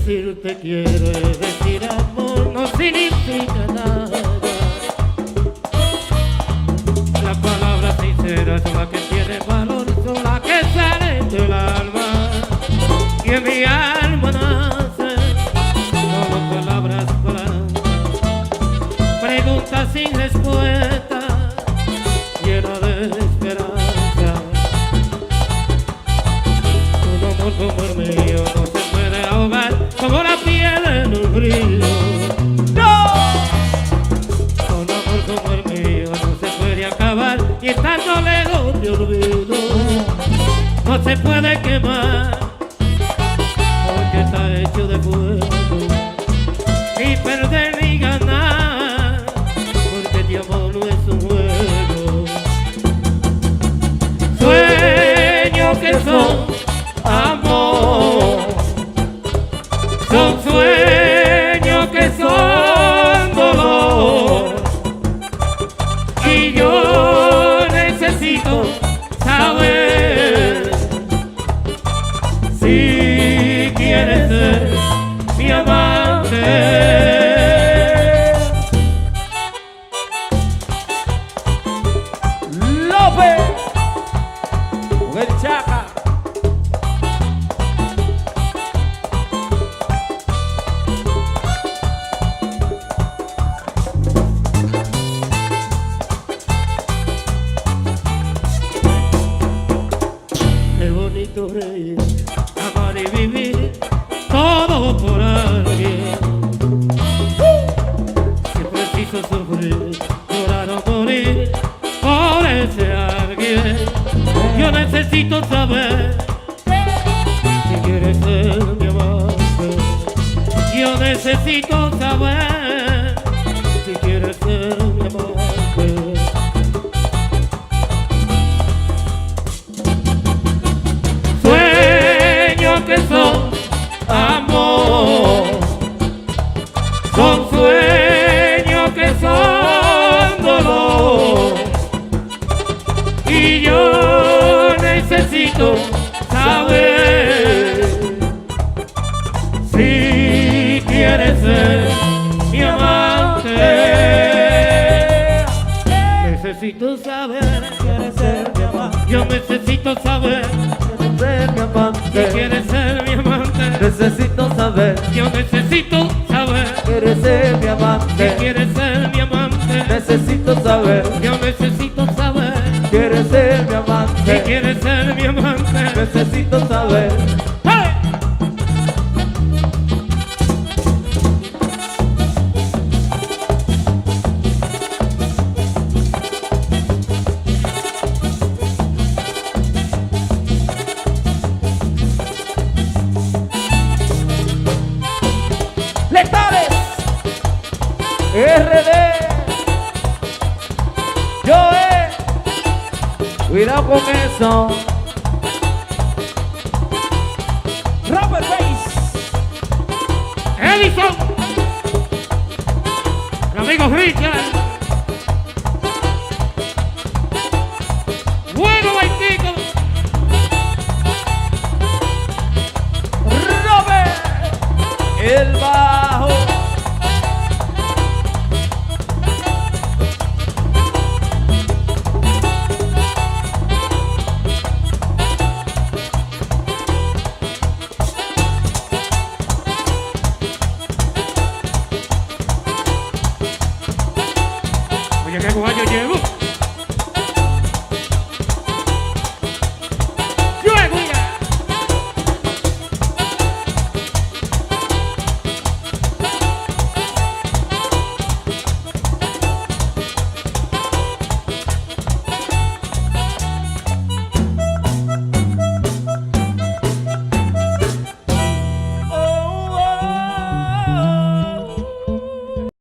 decir te quiero, decir amor no significa nada. Las palabras sinceras son las que tienen valor, son las que salen del alma. Y en mi alma nacen solo palabras blancas, preguntas sin respuesta, llena de esperanza. Un amor como el mío no se puede ahogar como la piel en un río. ¡No! Un amor como el mío no se puede acabar y estando lejos de olvido. No se puede quemar porque está hecho de fuego. Ni perder ni ganar porque este amor no es un juego. Sueños que son amor, son sueños que son dolor, y yo necesito saber si quieres ser mi amante. López, con el Chaca. Qué bonito reír, amar y vivir, todo por alguien. Si preciso sufrir, llorar o morir por ese alguien. Yo necesito saber si quieres ser mi amante. Yo necesito saber si quieres ser mi amante. Sueños que son amor, son sueños que son dolor, y yo necesito saber si quieres ser mi amante. Necesito saber, Quieres ser mi amante, yo necesito saber quieres ser mi si amante. quieres ser mi amante. Necesito saber, Yo necesito saber quieres ser mi si amante. quieres ser mi amante. Necesito saber, Yo necesito saber quieres ser mi si amante. quieres ser mi amante. Necesito saber. ¡Hey! Letales, RD, Joe, cuidado con eso. Robert Bass, Edison, el amigo Richard, bueno Baitico, Robert, el bajo. oye qué guayo llevo.